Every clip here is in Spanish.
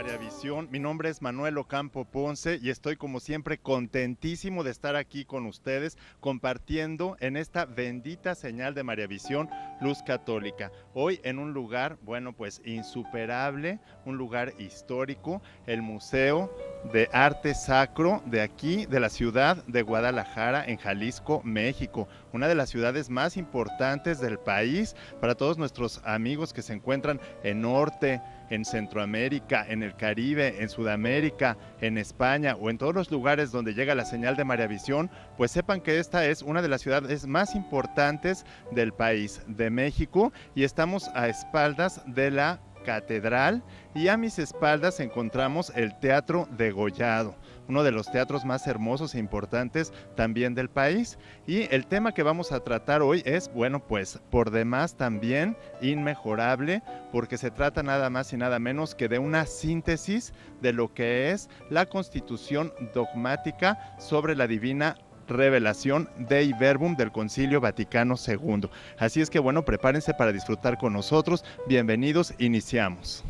María Visión. Mi nombre es Manuel Ocampo Ponce y estoy como siempre contentísimo de estar aquí con ustedes compartiendo en esta bendita señal de María Visión, Luz Católica. Hoy en un lugar, bueno, pues insuperable, un lugar histórico, el Museo de Arte Sacro de aquí, de la ciudad de Guadalajara, en Jalisco, México. Una de las ciudades más importantes del país para todos nuestros amigos que se encuentran en Norte, en Centroamérica, en el Caribe, en Sudamérica, en España o en todos los lugares donde llega la señal de María Visión, pues sepan que esta es una de las ciudades más importantes del país, de México, y estamos a espaldas de la catedral y a mis espaldas encontramos el Teatro Degollado, uno de los teatros más hermosos e importantes también del país. Y el tema que vamos a tratar hoy es, bueno, pues por demás también inmejorable, porque se trata nada más y nada menos que de una síntesis de lo que es la Constitución dogmática sobre la divina revelación Dei Verbum del Concilio Vaticano II. Así es que bueno, prepárense para disfrutar con nosotros. Bienvenidos, iniciamos.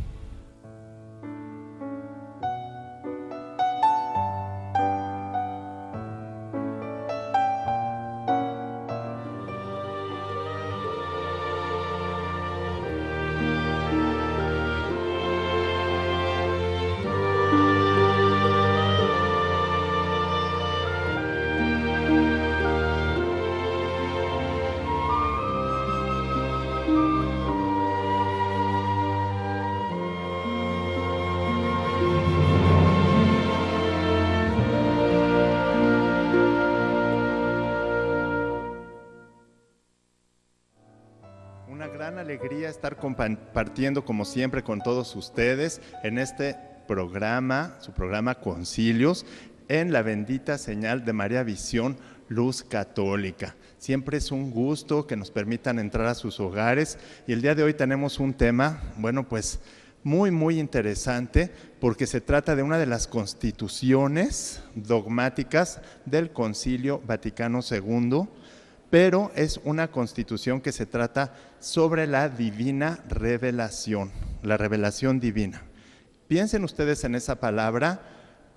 Una gran alegría estar compartiendo como siempre con todos ustedes en este programa, su programa Concilios, en la bendita señal de María Visión, Luz Católica. Siempre es un gusto que nos permitan entrar a sus hogares y el día de hoy tenemos un tema, bueno, pues muy interesante, porque se trata de una de las constituciones dogmáticas del Concilio Vaticano II, pero es una constitución que se trata sobre la divina revelación, la revelación divina. Piensen ustedes en esa palabra,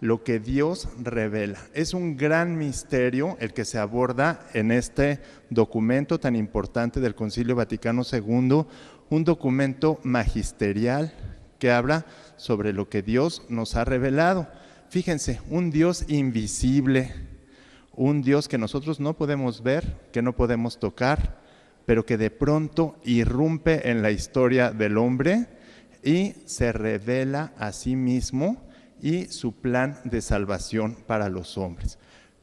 lo que Dios revela. Es un gran misterio el que se aborda en este documento tan importante del Concilio Vaticano II, un documento magisterial que habla sobre lo que Dios nos ha revelado. Fíjense, un Dios invisible, un Dios que nosotros no podemos ver, que no podemos tocar, pero que de pronto irrumpe en la historia del hombre y se revela a sí mismo y su plan de salvación para los hombres.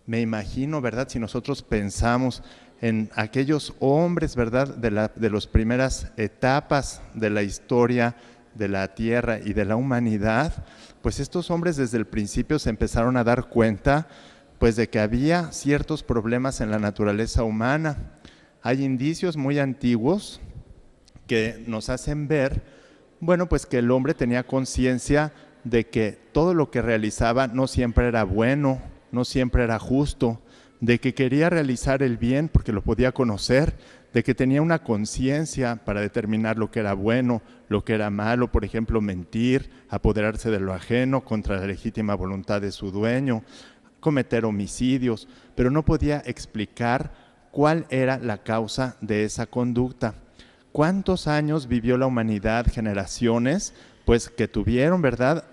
Me imagino, ¿verdad? Si nosotros pensamos en aquellos hombres, ¿verdad? De las primeras etapas de la historia de la tierra y de la humanidad, pues estos hombres desde el principio se empezaron a dar cuenta pues de que había ciertos problemas en la naturaleza humana. Hay indicios muy antiguos que nos hacen ver, bueno, pues que el hombre tenía conciencia de que todo lo que realizaba no siempre era bueno, no siempre era justo, de que quería realizar el bien porque lo podía conocer, de que tenía una conciencia para determinar lo que era bueno, lo que era malo, por ejemplo, mentir, apoderarse de lo ajeno contra la legítima voluntad de su dueño, cometer homicidios, pero no podía explicar cuál era la causa de esa conducta. ¿Cuántos años vivió la humanidad, generaciones, pues que tuvieron, ¿verdad?,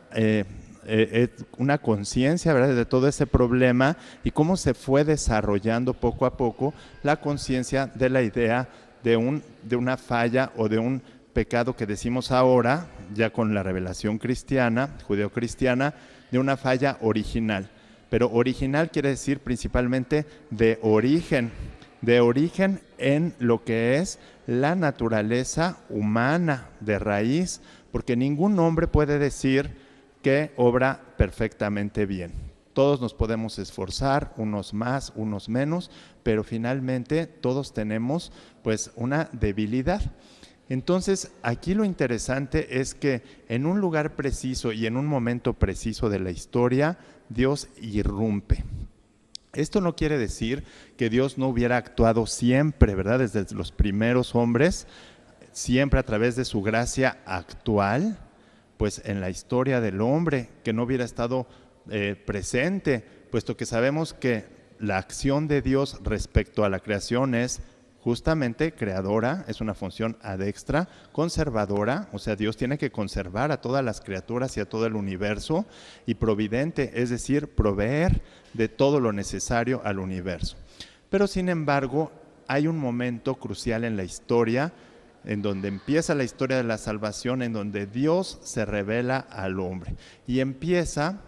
una conciencia, ¿verdad?, de todo ese problema y cómo se fue desarrollando poco a poco la conciencia de la idea de una falla o de un pecado que decimos ahora, ya con la revelación cristiana, judeocristiana, de una falla original. Pero original quiere decir principalmente de origen en lo que es la naturaleza humana de raíz, porque ningún hombre puede decir que obra perfectamente bien. Todos nos podemos esforzar, unos más, unos menos, pero finalmente todos tenemos pues una debilidad. Entonces, aquí lo interesante es que en un lugar preciso y en un momento preciso de la historia, Dios irrumpe. Esto no quiere decir que Dios no hubiera actuado siempre, ¿verdad? Desde los primeros hombres, siempre a través de su gracia actual, pues en la historia del hombre, que no hubiera estado presente, puesto que sabemos que la acción de Dios respecto a la creación es justamente creadora, es una función adextra, conservadora, o sea, Dios tiene que conservar a todas las criaturas y a todo el universo, y providente, es decir, proveer de todo lo necesario al universo. Pero sin embargo, hay un momento crucial en la historia, en donde empieza la historia de la salvación, en donde Dios se revela al hombre, y empieza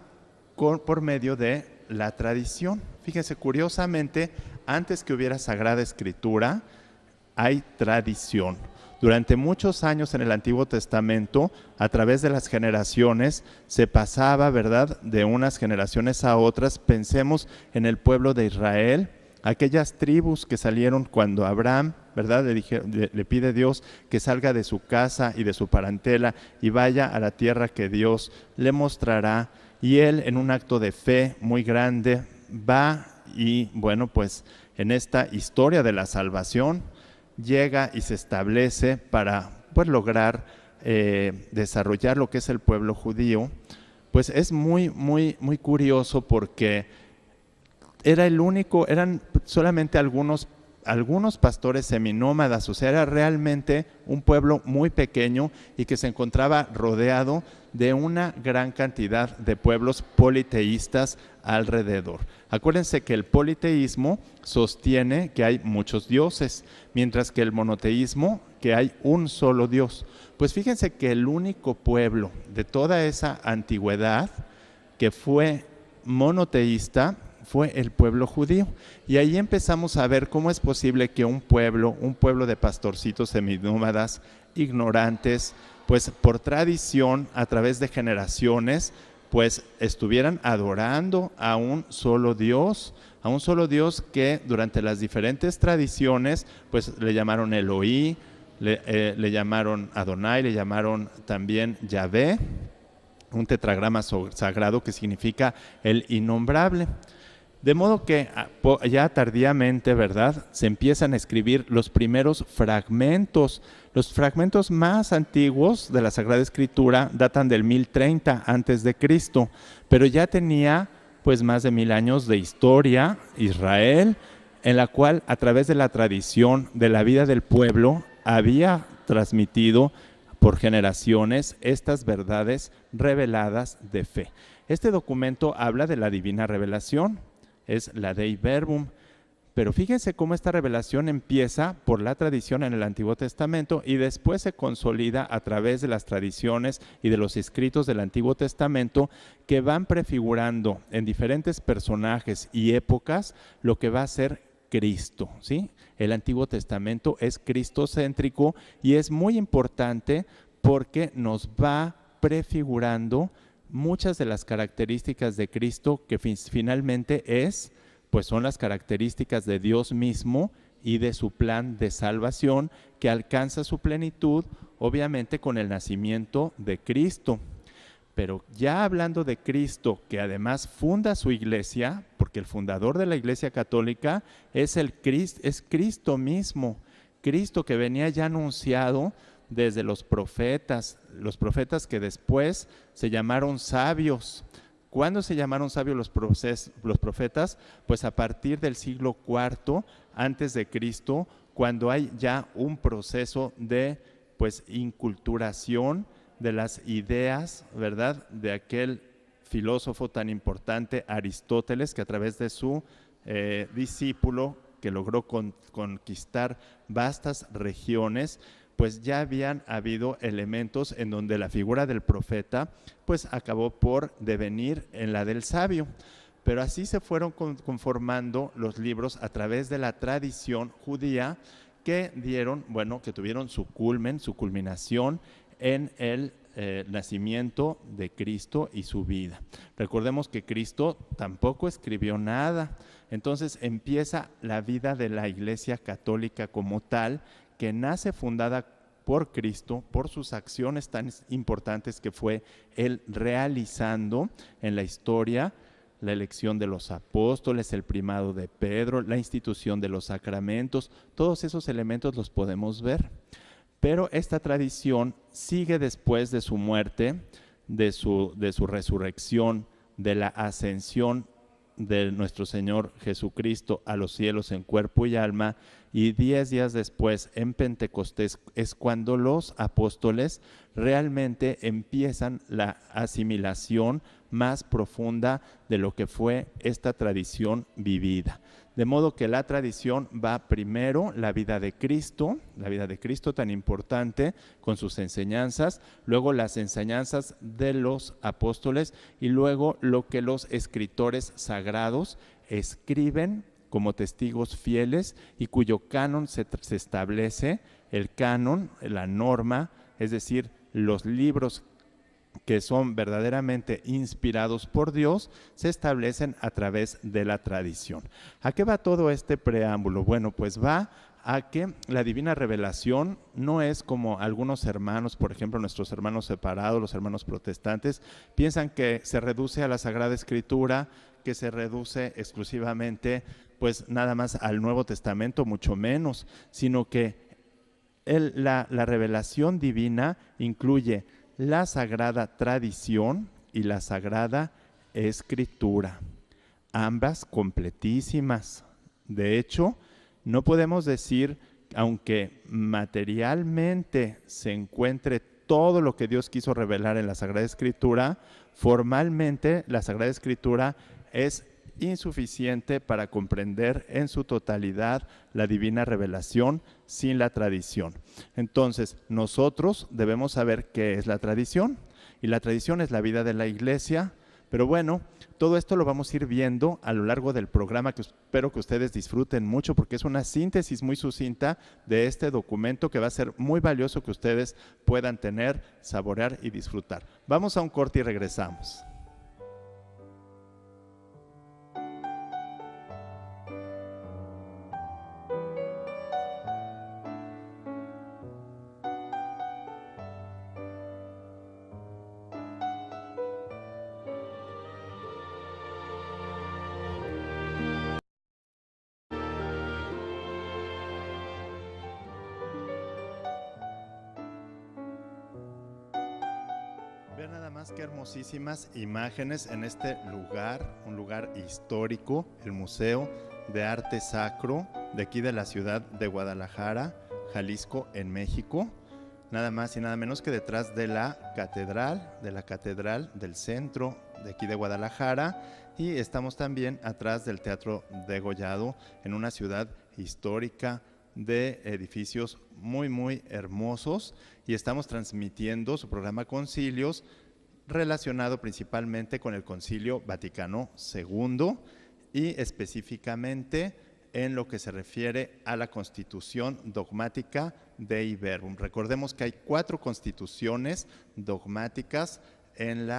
por medio de la tradición. Fíjense, curiosamente, antes que hubiera Sagrada Escritura, hay tradición. Durante muchos años en el Antiguo Testamento, a través de las generaciones, se pasaba, ¿verdad?, de unas generaciones a otras. Pensemos en el pueblo de Israel, aquellas tribus que salieron cuando Abraham, ¿verdad?, le pide a Dios que salga de su casa y de su parentela y vaya a la tierra que Dios le mostrará. Y él, en un acto de fe muy grande, va y, bueno, pues en esta historia de la salvación, llega y se establece para, pues, lograr desarrollar lo que es el pueblo judío. Pues es muy curioso, porque eran solamente algunos pastores seminómadas, o sea, era realmente un pueblo muy pequeño y que se encontraba rodeado de una gran cantidad de pueblos politeístas alrededor. Acuérdense que el politeísmo sostiene que hay muchos dioses, mientras que el monoteísmo, que hay un solo Dios. Pues fíjense que el único pueblo de toda esa antigüedad que fue monoteísta fue el pueblo judío. Y ahí empezamos a ver cómo es posible que un pueblo de pastorcitos seminómadas, ignorantes, pues por tradición, a través de generaciones, pues estuvieran adorando a un solo Dios que durante las diferentes tradiciones, pues le llamaron Elohí, le llamaron Adonai, le llamaron también Yahvé, un tetragrama sagrado que significa el innombrable. De modo que ya tardíamente, ¿verdad?, se empiezan a escribir los primeros fragmentos. Los fragmentos más antiguos de la Sagrada Escritura datan del 1030 a.C., pero ya tenía pues más de 1000 años de historia Israel, en la cual, a través de la tradición de la vida del pueblo, había transmitido por generaciones estas verdades reveladas de fe. Este documento habla de la divina revelación, es la Dei Verbum, pero fíjense cómo esta revelación empieza por la tradición en el Antiguo Testamento y después se consolida a través de las tradiciones y de los escritos del Antiguo Testamento, que van prefigurando en diferentes personajes y épocas lo que va a ser Cristo, ¿sí? El Antiguo Testamento es cristocéntrico y es muy importante porque nos va prefigurando muchas de las características de Cristo, que finalmente pues son las características de Dios mismo y de su plan de salvación, que alcanza su plenitud obviamente con el nacimiento de Cristo. Pero ya hablando de Cristo, que además funda su iglesia, porque el fundador de la Iglesia Católica es Cristo mismo, Cristo que venía ya anunciado desde los profetas que después se llamaron sabios. ¿Cuándo se llamaron sabios los profetas? Pues a partir del siglo IV antes de Cristo, cuando hay ya un proceso de pues inculturación de las ideas, ¿verdad?, de aquel filósofo tan importante, Aristóteles, que a través de su discípulo, que logró conquistar vastas regiones, pues ya habían habido elementos en donde la figura del profeta pues acabó por devenir en la del sabio. Pero así se fueron conformando los libros a través de la tradición judía, que tuvieron su culminación en el nacimiento de Cristo y su vida. Recordemos que Cristo tampoco escribió nada. Entonces empieza la vida de la Iglesia Católica como tal, que nace fundada por Cristo, por sus acciones tan importantes que fue Él realizando en la historia: la elección de los apóstoles, el primado de Pedro, la institución de los sacramentos. Todos esos elementos los podemos ver. pero esta tradición sigue después de su muerte, de su resurrección, de la ascensión de nuestro Señor Jesucristo a los cielos en cuerpo y alma, y 10 días después, en Pentecostés, es cuando los apóstoles realmente empiezan la asimilación más profunda de lo que fue esta tradición vivida. De modo que la tradición va primero la vida de Cristo tan importante con sus enseñanzas, luego las enseñanzas de los apóstoles y luego lo que los escritores sagrados escriben como testigos fieles y cuyo canon se establece, el canon, la norma, es decir, los libros que son verdaderamente inspirados por Dios, se establecen a través de la tradición. ¿A qué va todo este preámbulo? Bueno, pues va a que la divina revelación no es como algunos hermanos, por ejemplo, nuestros hermanos separados, los hermanos protestantes, piensan que se reduce a la Sagrada Escritura, que se reduce exclusivamente, pues nada más al Nuevo Testamento, mucho menos, sino que la revelación divina incluye la sagrada tradición y la sagrada escritura, ambas completísimas. De hecho, no podemos decir, aunque materialmente se encuentre todo lo que Dios quiso revelar en la Sagrada Escritura, formalmente la Sagrada Escritura es insuficiente para comprender en su totalidad la divina revelación sin la tradición. Entonces, nosotros debemos saber qué es la tradición, y la tradición es la vida de la Iglesia, pero bueno, todo esto lo vamos a ir viendo a lo largo del programa, que espero que ustedes disfruten mucho, porque es una síntesis muy sucinta de este documento que va a ser muy valioso que ustedes puedan tener, saborear y disfrutar. Vamos a un corte y regresamos. Vean nada más qué hermosísimas imágenes en este lugar, un lugar histórico, el Museo de Arte Sacro de aquí de la ciudad de Guadalajara, Jalisco, en México. Nada más y nada menos que detrás de la catedral del centro de aquí de Guadalajara, y estamos también atrás del Teatro Degollado, en una ciudad histórica de edificios muy, muy hermosos, y estamos transmitiendo su programa Concilios, relacionado principalmente con el Concilio Vaticano II y específicamente en lo que se refiere a la Constitución dogmática Dei Verbum. Recordemos que hay 4 constituciones dogmáticas en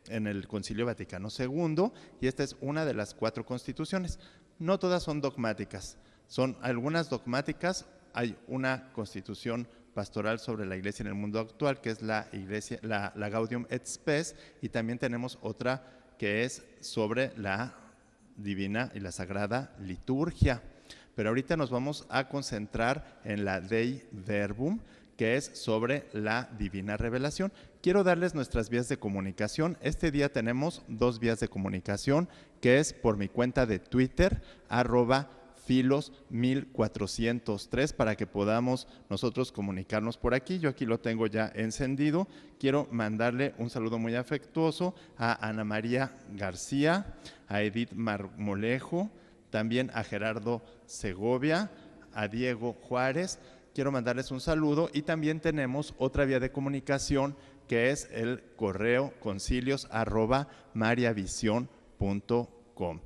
el Concilio Vaticano II, y esta es una de las 4 constituciones. No todas son dogmáticas, son algunas dogmáticas. Hay una constitución pastoral sobre la Iglesia en el mundo actual, que es la Gaudium et Spes, y también tenemos otra que es sobre la divina y la sagrada liturgia. Pero ahorita nos vamos a concentrar en la Dei Verbum, que es sobre la divina revelación. Quiero darles nuestras vías de comunicación. Este día tenemos 2 vías de comunicación, que es por mi cuenta de Twitter, @filos1403, para que podamos nosotros comunicarnos por aquí. Yo aquí lo tengo ya encendido. Quiero mandarle un saludo muy afectuoso a Ana María García, a Edith Marmolejo, también a Gerardo Segovia, a Diego Juárez. Quiero mandarles un saludo, y también tenemos otra vía de comunicación, que es el correo concilios@mariavision.com.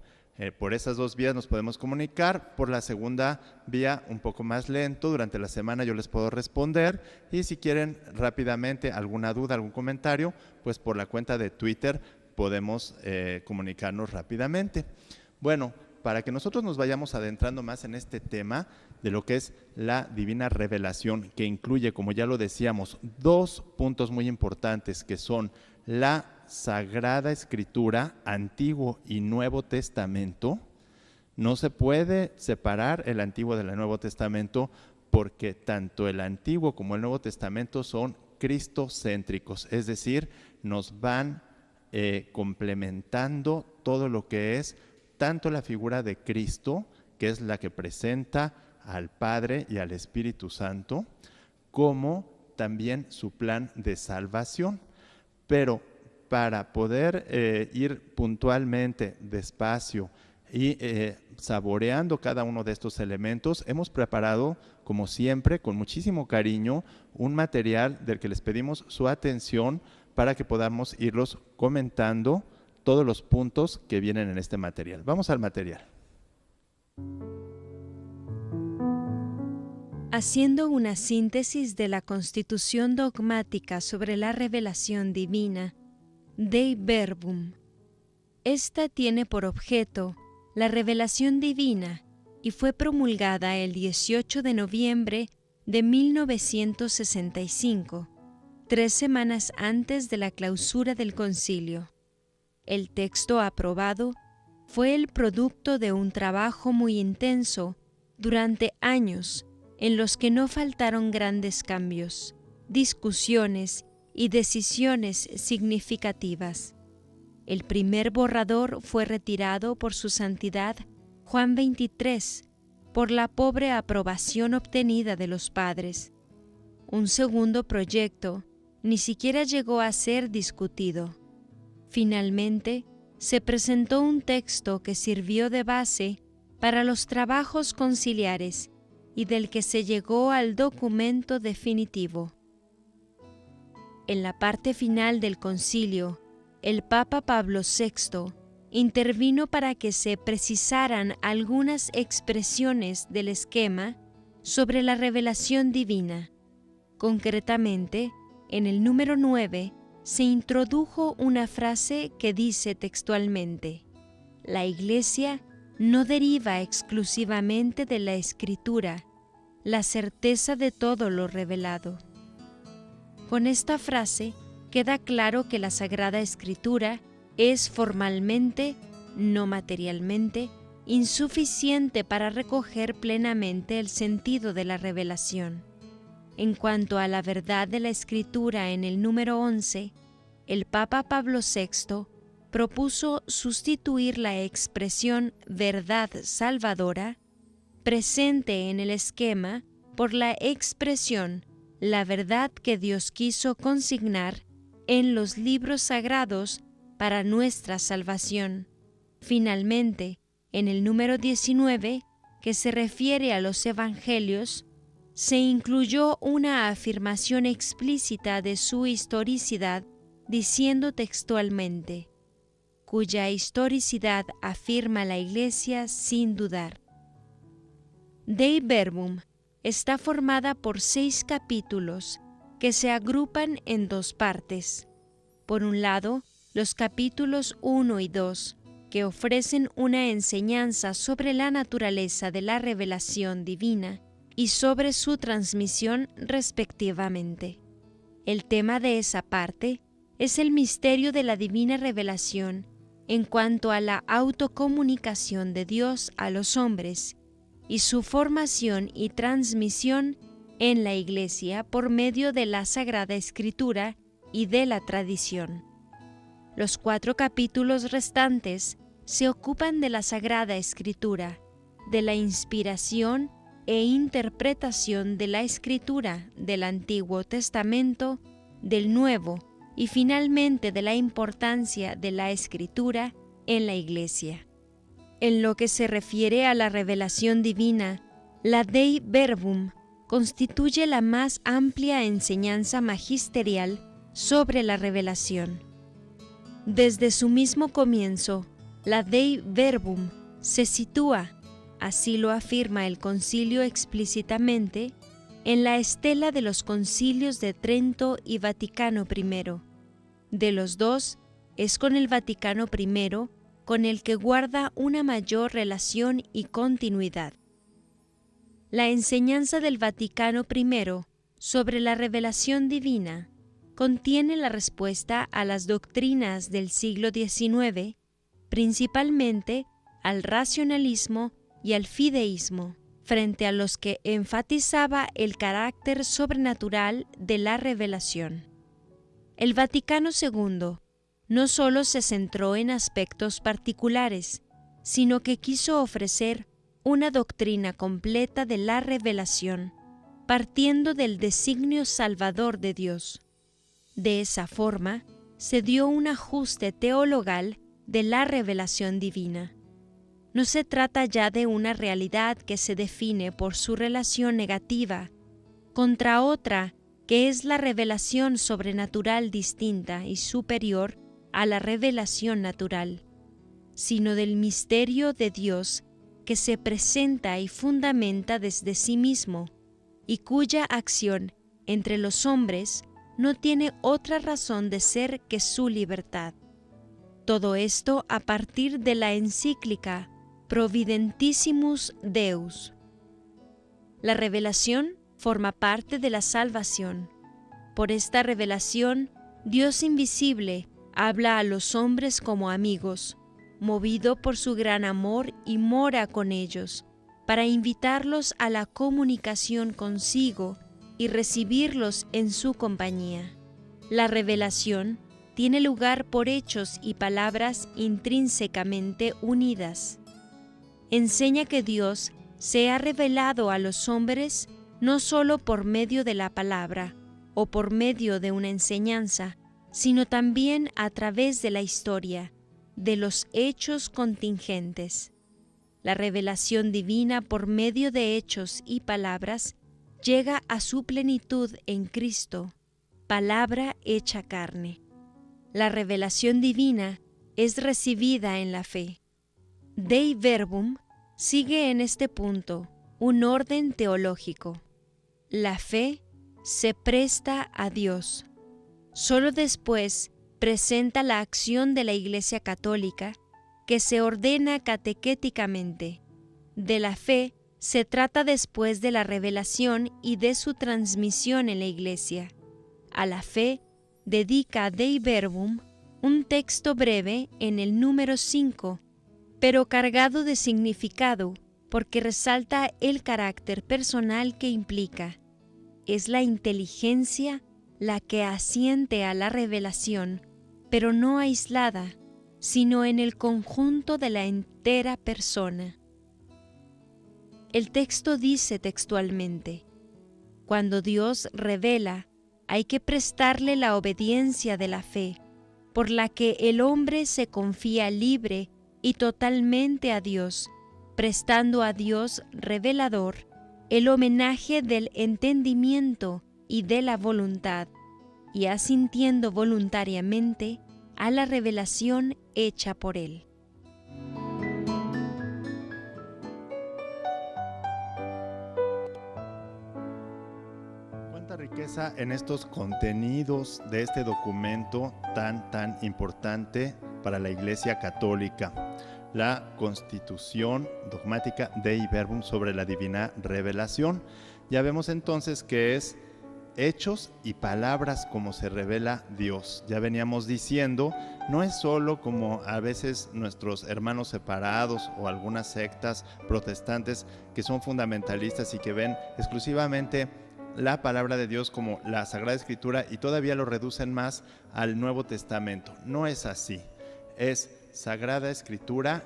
Por esas 2 vías nos podemos comunicar. Por la segunda vía, un poco más lento, durante la semana yo les puedo responder, y si quieren rápidamente alguna duda, algún comentario, pues por la cuenta de Twitter podemos comunicarnos rápidamente. Bueno, para que nosotros nos vayamos adentrando más en este tema de lo que es la divina revelación, que incluye, como ya lo decíamos, 2 puntos muy importantes, que son la Sagrada Escritura, Antiguo y Nuevo Testamento. No se puede separar el Antiguo del Nuevo Testamento, porque tanto el Antiguo como el Nuevo Testamento son cristocéntricos, es decir, nos van complementando todo lo que es tanto la figura de Cristo, que es la que presenta al Padre y al Espíritu Santo, como también su plan de salvación. Pero para poder ir puntualmente, despacio y saboreando cada uno de estos elementos, hemos preparado, como siempre, con muchísimo cariño, un material del que les pedimos su atención para que podamos irlos comentando todos los puntos que vienen en este material. Vamos al material. Haciendo una síntesis de la constitución dogmática sobre la revelación divina, Dei Verbum. Esta tiene por objeto la revelación divina y fue promulgada el 18 de noviembre de 1965, 3 semanas antes de la clausura del concilio. El texto aprobado fue el producto de un trabajo muy intenso durante años en los que no faltaron grandes cambios, discusiones y decisiones significativas. El primer borrador fue retirado por su santidad Juan XXIII por la pobre aprobación obtenida de los padres. Un segundo proyecto ni siquiera llegó a ser discutido. Finalmente, se presentó un texto que sirvió de base para los trabajos conciliares y del que se llegó al documento definitivo. En la parte final del concilio, el Papa Pablo VI intervino para que se precisaran algunas expresiones del esquema sobre la revelación divina. Concretamente, en el número 9 se introdujo una frase que dice textualmente: la Iglesia no deriva exclusivamente de la Escritura la certeza de todo lo revelado. Con esta frase queda claro que la Sagrada Escritura es formalmente, no materialmente, insuficiente para recoger plenamente el sentido de la revelación. En cuanto a la verdad de la Escritura en el número 11, el Papa Pablo VI propuso sustituir la expresión verdad salvadora, presente en el esquema, por la expresión la verdad que Dios quiso consignar en los libros sagrados para nuestra salvación. Finalmente, en el número 19, que se refiere a los evangelios, se incluyó una afirmación explícita de su historicidad, diciendo textualmente: cuya historicidad afirma la Iglesia sin dudar. Dei Verbum está formada por 6 capítulos que se agrupan en 2 partes. Por un lado, los capítulos 1 y 2, que ofrecen una enseñanza sobre la naturaleza de la revelación divina y sobre su transmisión respectivamente. El tema de esa parte es el misterio de la divina revelación en cuanto a la autocomunicación de Dios a los hombres y su formación y transmisión en la Iglesia por medio de la Sagrada Escritura y de la tradición. Los 4 capítulos restantes se ocupan de la Sagrada Escritura, de la inspiración e interpretación de la Escritura del Antiguo Testamento, del Nuevo y finalmente de la importancia de la Escritura en la Iglesia. En lo que se refiere a la revelación divina, la Dei Verbum constituye la más amplia enseñanza magisterial sobre la revelación. Desde su mismo comienzo, la Dei Verbum se sitúa, así lo afirma el Concilio explícitamente, en la estela de los concilios de Trento y Vaticano I. De los 2, es con el Vaticano I con el que guarda una mayor relación y continuidad. La enseñanza del Vaticano I sobre la revelación divina contiene la respuesta a las doctrinas del siglo XIX, principalmente al racionalismo y al fideísmo, frente a los que enfatizaba el carácter sobrenatural de la revelación. El Vaticano II no solo se centró en aspectos particulares, sino que quiso ofrecer una doctrina completa de la revelación, partiendo del designio salvador de Dios. De esa forma, se dio un ajuste teologal de la revelación divina. No se trata ya de una realidad que se define por su relación negativa contra otra que es la revelación sobrenatural distinta y superior a la revelación natural, sino del misterio de Dios que se presenta y fundamenta desde sí mismo y cuya acción entre los hombres no tiene otra razón de ser que su libertad. Todo esto a partir de la encíclica Providentissimus Deus. La revelación forma parte de la salvación. Por esta revelación, Dios invisible habla a los hombres como amigos, movido por su gran amor y mora con ellos, para invitarlos a la comunicación consigo y recibirlos en su compañía. La revelación tiene lugar por hechos y palabras intrínsecamente unidas. Enseña que Dios se ha revelado a los hombres no solo por medio de la palabra o por medio de una enseñanza, sino también a través de la historia, de los hechos contingentes. La revelación divina por medio de hechos y palabras llega a su plenitud en Cristo, palabra hecha carne. La revelación divina es recibida en la fe. Dei Verbum sigue en este punto un orden teológico. La fe se presta a Dios. Solo después presenta la acción de la Iglesia Católica, que se ordena catequéticamente. De la fe se trata después de la revelación y de su transmisión en la Iglesia. A la fe dedica Dei Verbum un texto breve en el número 5, pero cargado de significado porque resalta el carácter personal que implica. Es la inteligencia la que asiente a la revelación, pero no aislada, sino en el conjunto de la entera persona. El texto dice textualmente: cuando Dios revela, hay que prestarle la obediencia de la fe, por la que el hombre se confía libre y totalmente a Dios, prestando a Dios revelador el homenaje del entendimiento y de la voluntad, y asintiendo voluntariamente a la revelación hecha por Él. Cuánta riqueza en estos contenidos de este documento tan importante para la Iglesia Católica, la Constitución Dogmática Dei Verbum sobre la Divina Revelación. Ya vemos entonces que es hechos y palabras como se revela Dios. Ya veníamos diciendo, no es solo como a veces nuestros hermanos separados o algunas sectas protestantes que son fundamentalistas y que ven exclusivamente la palabra de Dios como la Sagrada Escritura y todavía lo reducen más al Nuevo Testamento. No es así. Es Sagrada Escritura,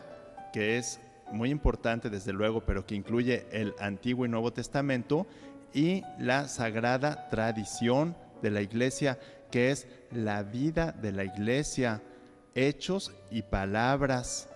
que es muy importante desde luego, pero que incluye el Antiguo y Nuevo Testamento, y la sagrada tradición de la Iglesia, que es la vida de la Iglesia, hechos y palabras.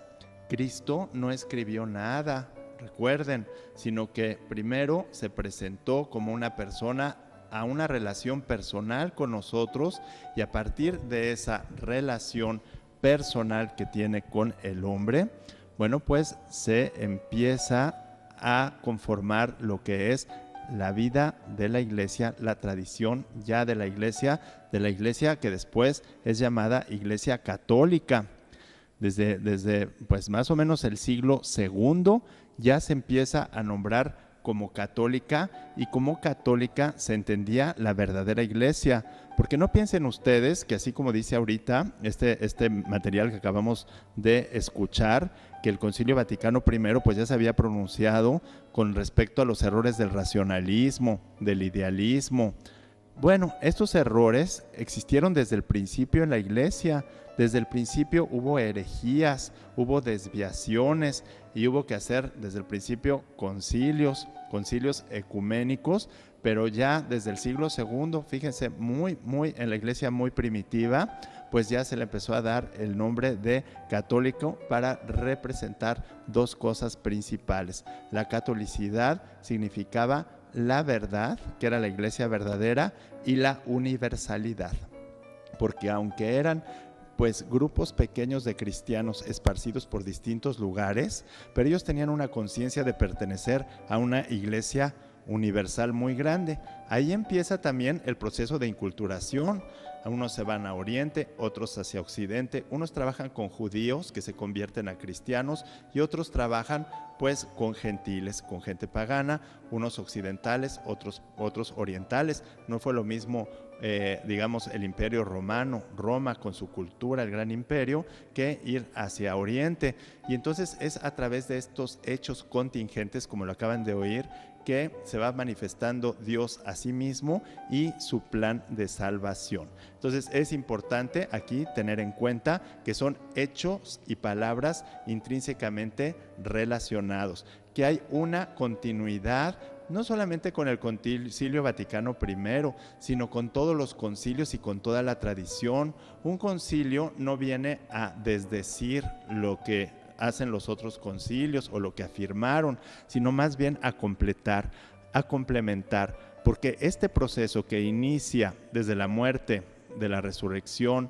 Cristo no escribió nada, recuerden, sino que primero se presentó como una persona a una relación personal con nosotros, y a partir de esa relación personal que tiene con el hombre, bueno, pues se empieza a conformar lo que es la vida de la Iglesia, la tradición ya de la Iglesia que después es llamada Iglesia Católica. Desde pues más o menos el siglo II ya se empieza a nombrar como católica, y como católica se entendía la verdadera iglesia. Porque no piensen ustedes que, así como dice ahorita este material que acabamos de escuchar, que el Concilio Vaticano I pues ya se había pronunciado con respecto a los errores del racionalismo, del idealismo. Bueno, estos errores existieron desde el principio en la iglesia. Desde el principio hubo herejías, hubo desviaciones y hubo que hacer desde el principio concilios ecuménicos, pero ya desde el siglo II, fíjense, muy en la iglesia muy primitiva, pues ya se le empezó a dar el nombre de católico para representar dos cosas principales. La catolicidad significaba la verdad, que era la iglesia verdadera, y la universalidad, porque aunque eran pues grupos pequeños de cristianos esparcidos por distintos lugares, pero ellos tenían una conciencia de pertenecer a una iglesia universal muy grande. Ahí empieza también el proceso de inculturación. Unos se van a Oriente, otros hacia Occidente, unos trabajan con judíos que se convierten a cristianos y otros trabajan pues con gentiles, con gente pagana, unos occidentales, otros orientales. No fue lo mismo digamos el Imperio Romano, Roma con su cultura, el gran imperio, que ir hacia Oriente. Y entonces es a través de estos hechos contingentes, como lo acaban de oír, que se va manifestando Dios a sí mismo y su plan de salvación. Entonces es importante aquí tener en cuenta que son hechos y palabras intrínsecamente relacionados, que hay una continuidad no solamente con el Concilio Vaticano I, sino con todos los concilios y con toda la tradición. Un concilio no viene a desdecir lo que hacen los otros concilios o lo que afirmaron, sino más bien a completar, a complementar, porque este proceso que inicia desde la muerte, de la resurrección,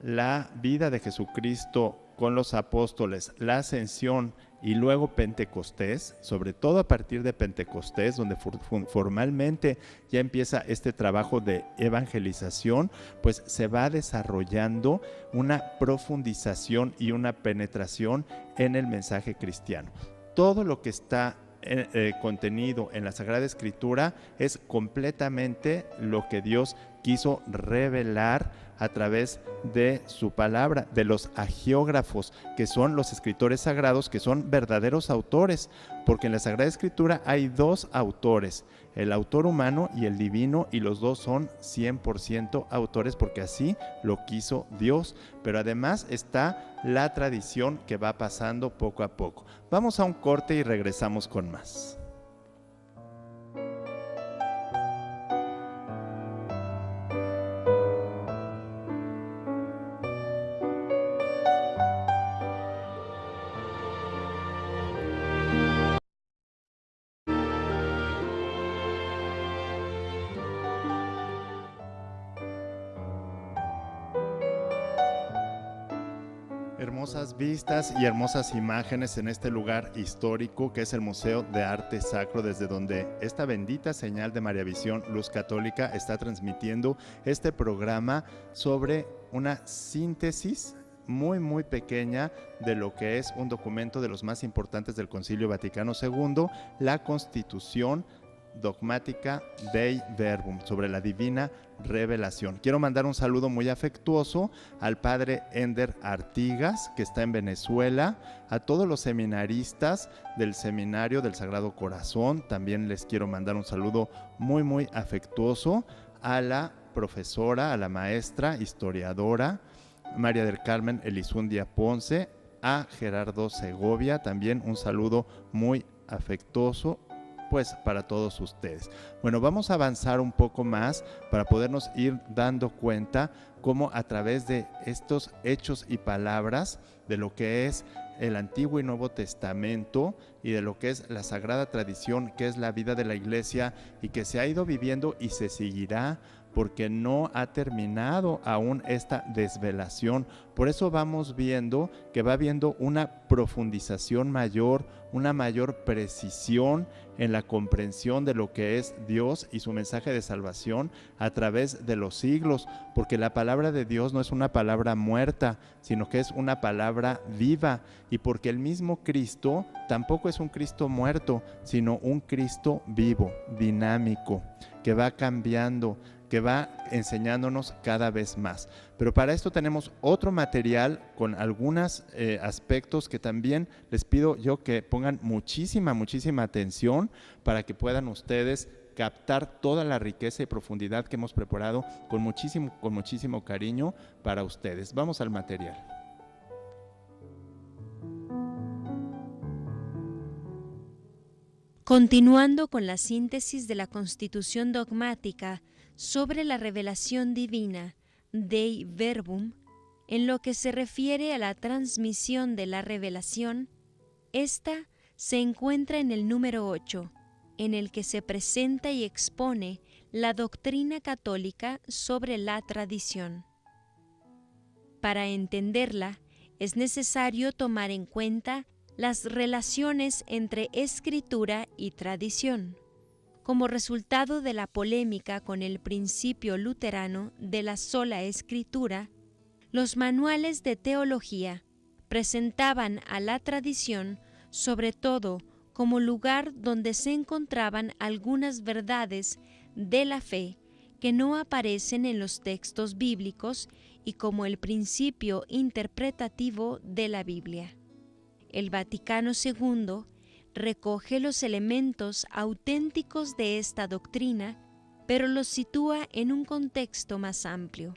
la vida de Jesucristo con los apóstoles, la ascensión y luego Pentecostés, sobre todo a partir de Pentecostés, donde formalmente ya empieza este trabajo de evangelización, pues se va desarrollando una profundización y una penetración en el mensaje cristiano. Todo lo que está contenido en la Sagrada Escritura es completamente lo que Dios quiso revelar a través de su palabra, de los agiógrafos, que son los escritores sagrados, que son verdaderos autores, porque en la Sagrada Escritura hay dos autores, el autor humano y el divino, y los dos son 100% autores porque así lo quiso Dios. Pero además está la tradición que va pasando poco a poco. Vamos a un corte y regresamos con más. Hermosas vistas y hermosas imágenes en este lugar histórico que es el Museo de Arte Sacro, desde donde esta bendita señal de María Visión Luz Católica está transmitiendo este programa sobre una síntesis muy pequeña de lo que es un documento de los más importantes del Concilio Vaticano II, la Constitución Dogmática Dei Verbum, sobre la divina revelación. Quiero mandar un saludo muy afectuoso al padre Ender Artigas, que está en Venezuela, a todos los seminaristas del Seminario del Sagrado Corazón. También les quiero mandar un saludo muy afectuoso a la profesora, a la maestra, historiadora María del Carmen Elizundia Ponce, a Gerardo Segovia, también un saludo muy afectuoso pues para todos ustedes. Bueno, vamos a avanzar un poco más para podernos ir dando cuenta cómo a través de estos hechos y palabras de lo que es el Antiguo y Nuevo Testamento y de lo que es la sagrada tradición, que es la vida de la iglesia y que se ha ido viviendo y se seguirá porque no ha terminado aún esta desvelación. Por eso vamos viendo que va habiendo una profundización mayor, una mayor precisión en la comprensión de lo que es Dios y su mensaje de salvación a través de los siglos, porque la palabra de Dios no es una palabra muerta, sino que es una palabra viva, y porque el mismo Cristo tampoco es un Cristo muerto, sino un Cristo vivo, dinámico, que va cambiando, que va enseñándonos cada vez más. Pero para esto tenemos otro material con algunos aspectos que también les pido yo que pongan muchísima atención para que puedan ustedes captar toda la riqueza y profundidad que hemos preparado con muchísimo cariño para ustedes. Vamos al material. Continuando con la síntesis de la Constitución dogmática sobre la revelación divina, Dei Verbum, en lo que se refiere a la transmisión de la revelación, esta se encuentra en el número 8, en el que se presenta y expone la doctrina católica sobre la tradición. Para entenderla, es necesario tomar en cuenta las relaciones entre escritura y tradición. Como resultado de la polémica con el principio luterano de la sola escritura, los manuales de teología presentaban a la tradición sobre todo como lugar donde se encontraban algunas verdades de la fe que no aparecen en los textos bíblicos y como el principio interpretativo de la Biblia. El Vaticano II recoge los elementos auténticos de esta doctrina, pero los sitúa en un contexto más amplio.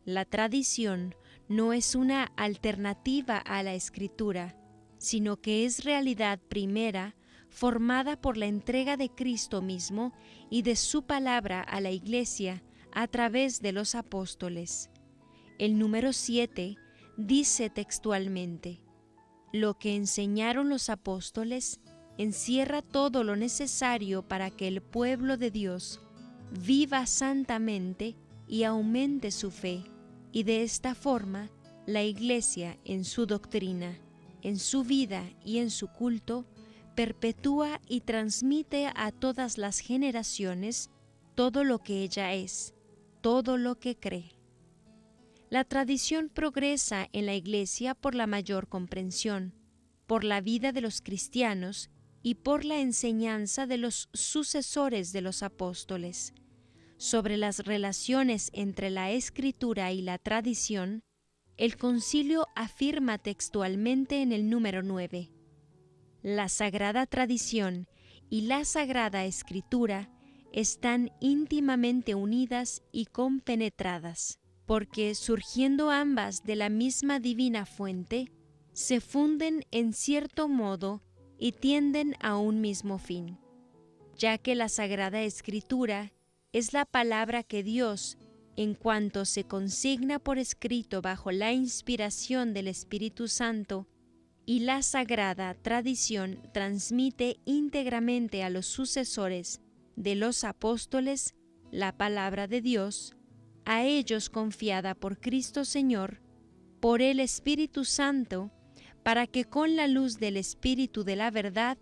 La tradición no es una alternativa a la escritura, sino que es realidad primera, formada por la entrega de Cristo mismo y de su palabra a la Iglesia a través de los apóstoles. El número 7 dice textualmente: lo que enseñaron los apóstoles encierra todo lo necesario para que el pueblo de Dios viva santamente y aumente su fe, y de esta forma la Iglesia en su doctrina, en su vida y en su culto, perpetúa y transmite a todas las generaciones todo lo que ella es, todo lo que cree. La tradición progresa en la Iglesia por la mayor comprensión, por la vida de los cristianos y por la enseñanza de los sucesores de los apóstoles. Sobre las relaciones entre la Escritura y la tradición, el Concilio afirma textualmente en el número 9: la Sagrada Tradición y la Sagrada Escritura están íntimamente unidas y compenetradas, porque surgiendo ambas de la misma divina fuente, se funden en cierto modo y tienden a un mismo fin, ya que la Sagrada Escritura es la palabra que Dios, en cuanto se consigna por escrito bajo la inspiración del Espíritu Santo, y la Sagrada Tradición transmite íntegramente a los sucesores de los apóstoles la palabra de Dios, a ellos confiada por Cristo Señor, por el Espíritu Santo, para que con la luz del Espíritu de la verdad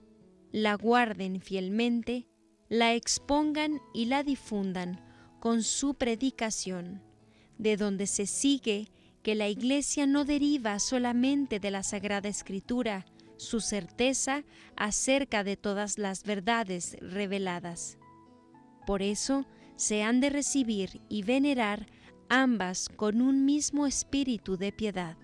la guarden fielmente, la expongan y la difundan con su predicación, de donde se sigue que la Iglesia no deriva solamente de la Sagrada Escritura su certeza acerca de todas las verdades reveladas. Por eso, se han de recibir y venerar ambas con un mismo espíritu de piedad.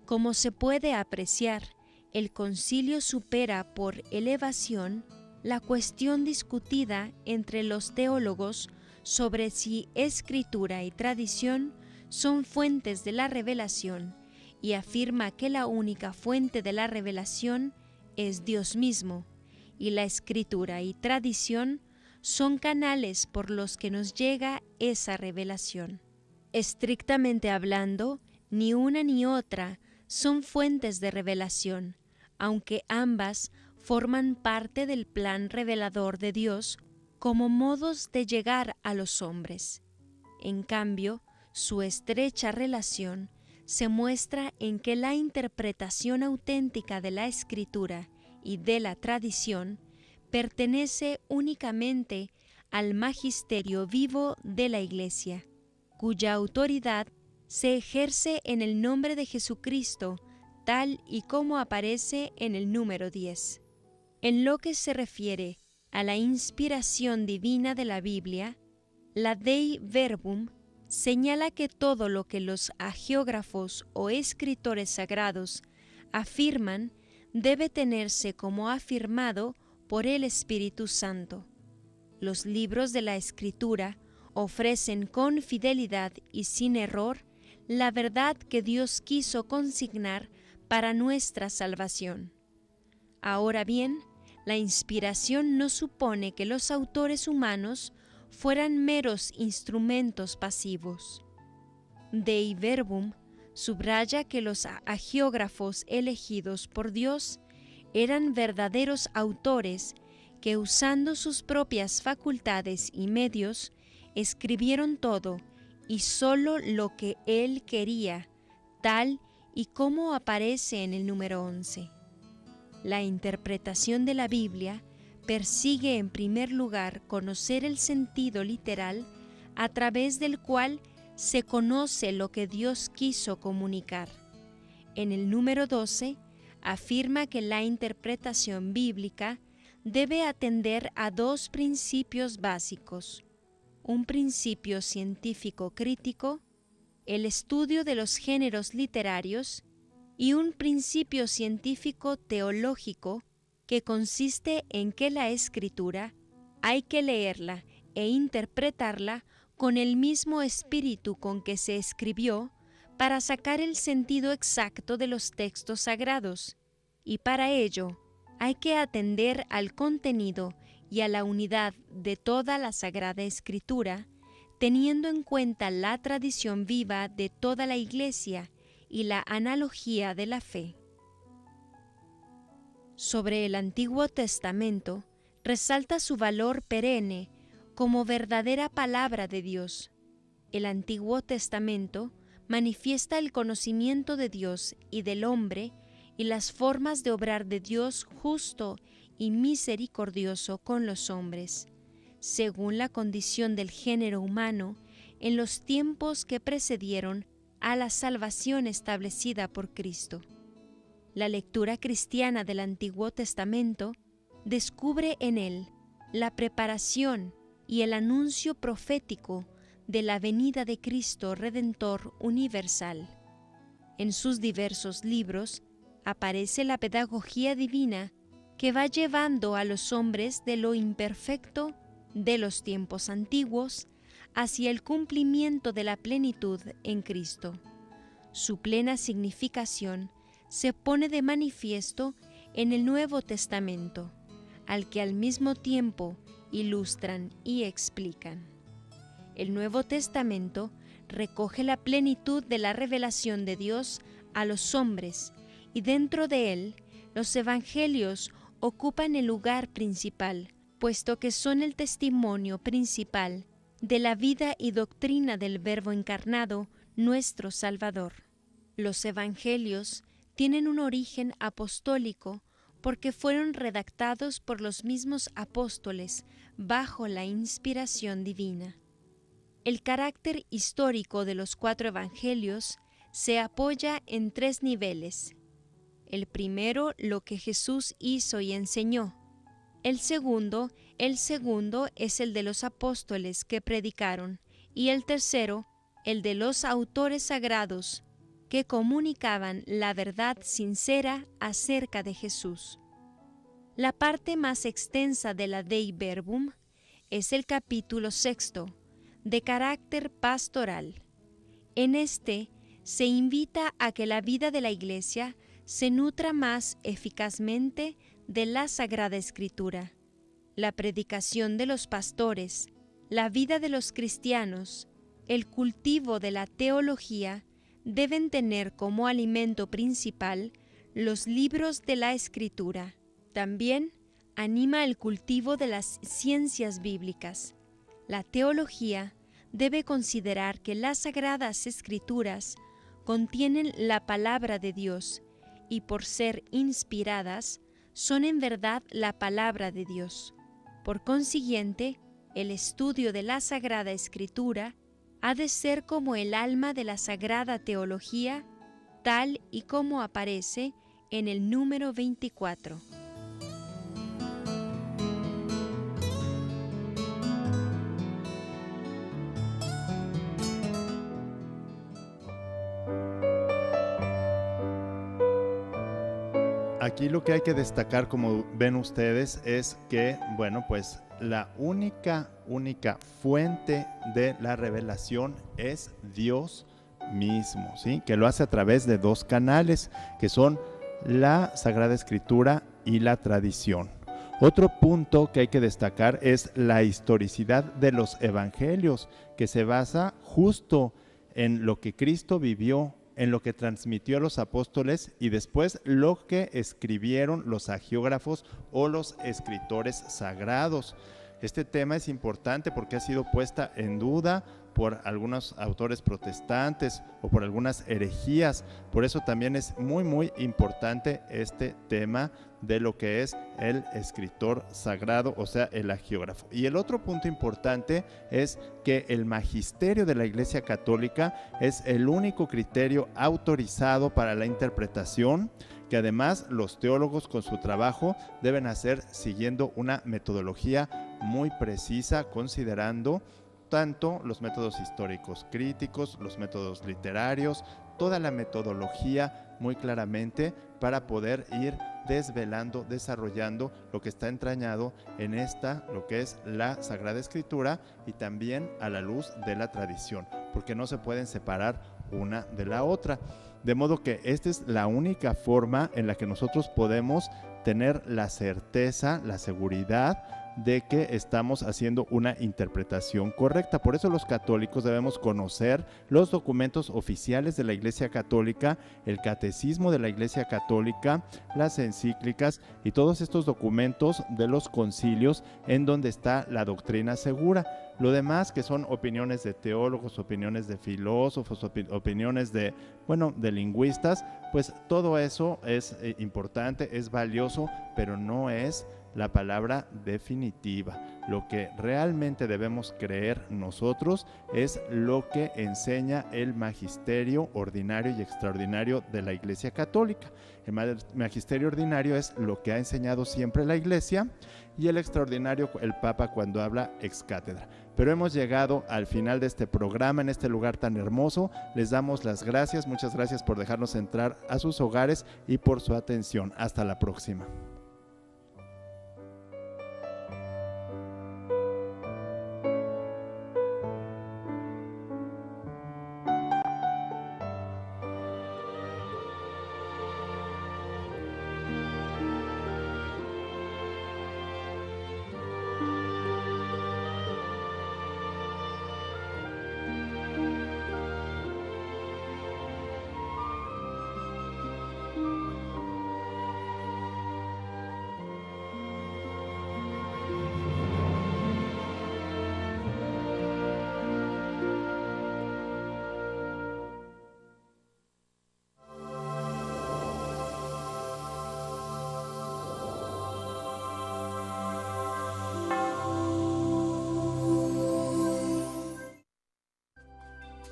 Como se puede apreciar, el concilio supera por elevación la cuestión discutida entre los teólogos sobre si escritura y tradición son fuentes de la revelación, y afirma que la única fuente de la revelación es Dios mismo, y la escritura y tradición son canales por los que nos llega esa revelación. Estrictamente hablando, ni una ni otra son fuentes de revelación, aunque ambas forman parte del plan revelador de Dios, como modos de llegar a los hombres. En cambio, su estrecha relación se muestra en que la interpretación auténtica de la Escritura y de la tradición pertenece únicamente al magisterio vivo de la Iglesia, cuya autoridad se ejerce en el nombre de Jesucristo, tal y como aparece en el número 10. En lo que se refiere a la inspiración divina de la Biblia, la Dei Verbum señala que todo lo que los hagiógrafos o escritores sagrados afirman debe tenerse como afirmado por el Espíritu Santo. Los libros de la Escritura ofrecen con fidelidad y sin error la verdad que Dios quiso consignar para nuestra salvación. Ahora bien, la inspiración no supone que los autores humanos fueran meros instrumentos pasivos. Dei Verbum subraya que los hagiógrafos elegidos por Dios eran verdaderos autores que, usando sus propias facultades y medios, escribieron todo y sólo lo que Él quería, tal y como aparece en el número 11. La interpretación de la Biblia persigue en primer lugar conocer el sentido literal a través del cual se conoce lo que Dios quiso comunicar. En el número 12 afirma que la interpretación bíblica debe atender a dos principios básicos: un principio científico crítico, el estudio de los géneros literarios, y un principio científico teológico que consiste en que la Escritura hay que leerla e interpretarla con el mismo espíritu con que se escribió para sacar el sentido exacto de los textos sagrados, y para ello hay que atender al contenido y a la unidad de toda la Sagrada Escritura, teniendo en cuenta la tradición viva de toda la Iglesia y la analogía de la fe. Sobre el Antiguo Testamento, resalta su valor perenne como verdadera palabra de Dios. El Antiguo Testamento manifiesta el conocimiento de Dios y del hombre y las formas de obrar de Dios justo y misericordioso con los hombres, según la condición del género humano en los tiempos que precedieron a la salvación establecida por Cristo. La lectura cristiana del Antiguo Testamento descubre en él la preparación y el anuncio profético de la venida de Cristo Redentor universal. En sus diversos libros aparece la pedagogía divina que va llevando a los hombres de lo imperfecto de los tiempos antiguos hacia el cumplimiento de la plenitud en Cristo. Su plena significación se pone de manifiesto en el Nuevo Testamento, al que al mismo tiempo ilustran y explican. El Nuevo Testamento recoge la plenitud de la revelación de Dios a los hombres, y dentro de él los evangelios ocupan el lugar principal, puesto que son el testimonio principal de la vida y doctrina del Verbo encarnado, nuestro Salvador. Los evangelios tienen un origen apostólico porque fueron redactados por los mismos apóstoles bajo la inspiración divina. El carácter histórico de los 4 evangelios se apoya en 3 niveles. El primero, lo que Jesús hizo y enseñó. El segundo es el de los apóstoles que predicaron, y el tercero, el de los autores sagrados que comunicaban la verdad sincera acerca de Jesús. La parte más extensa de la Dei Verbum es el capítulo 6, de carácter pastoral. En este se invita a que la vida de la Iglesia se nutra más eficazmente de la Sagrada Escritura. La predicación de los pastores, la vida de los cristianos, el cultivo de la teología deben tener como alimento principal los libros de la Escritura. También anima el cultivo de las ciencias bíblicas. La teología debe considerar que las Sagradas Escrituras contienen la palabra de Dios y por ser inspiradas, son en verdad la palabra de Dios. Por consiguiente, el estudio de la Sagrada Escritura ha de ser como el alma de la Sagrada Teología, tal y como aparece en el número 24. Aquí lo que hay que destacar, como ven ustedes, es que, bueno, pues la única fuente de la revelación es Dios mismo, ¿sí? Que lo hace a través de dos canales, que son la Sagrada Escritura y la tradición. Otro punto que hay que destacar es la historicidad de los evangelios, que se basa justo en lo que Cristo vivió, en lo que transmitió a los apóstoles y después lo que escribieron los hagiógrafos o los escritores sagrados. Este tema es importante porque ha sido puesta en duda por algunos autores protestantes o por algunas herejías. Por eso también es muy importante este tema de lo que es el escritor sagrado, o sea, el hagiógrafo. Y el otro punto importante es que el magisterio de la Iglesia Católica es el único criterio autorizado para la interpretación, que además los teólogos con su trabajo deben hacer siguiendo una metodología muy precisa, considerando tanto los métodos históricos críticos, los métodos literarios, toda la metodología muy claramente para poder ir desvelando, desarrollando lo que está entrañado en lo que es la Sagrada Escritura y también a la luz de la tradición, porque no se pueden separar una de la otra. De modo que esta es la única forma en la que nosotros podemos tener la certeza, la seguridad de que estamos haciendo una interpretación correcta. Por eso los católicos debemos conocer los documentos oficiales de la Iglesia Católica, el catecismo de la Iglesia Católica, las encíclicas y todos estos documentos de los concilios en donde está la doctrina segura. Lo demás, que son opiniones de teólogos, opiniones de filósofos, opiniones de lingüistas, pues todo eso es importante, es valioso, pero no es la palabra definitiva. Lo que realmente debemos creer nosotros es lo que enseña el magisterio ordinario y extraordinario de la Iglesia Católica. El magisterio ordinario es lo que ha enseñado siempre la Iglesia, y el extraordinario, el Papa, cuando habla ex cátedra. Pero hemos llegado al final de este programa en este lugar tan hermoso. Les damos las gracias, muchas gracias por dejarnos entrar a sus hogares y por su atención. Hasta la próxima.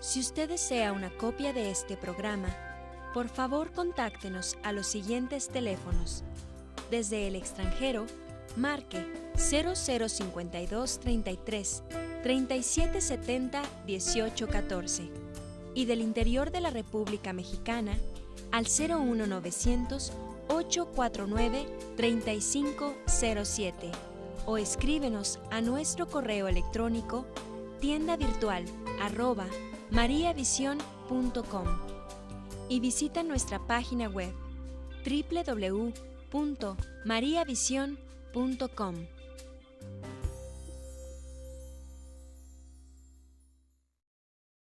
Si usted desea una copia de este programa, por favor contáctenos a los siguientes teléfonos. Desde el extranjero, marque 0052 33 3770 1814 y del interior de la República Mexicana al 01900 849 3507 o escríbenos a nuestro correo electrónico tiendavirtual@mariavision.com y visita nuestra página web www.mariavision.com.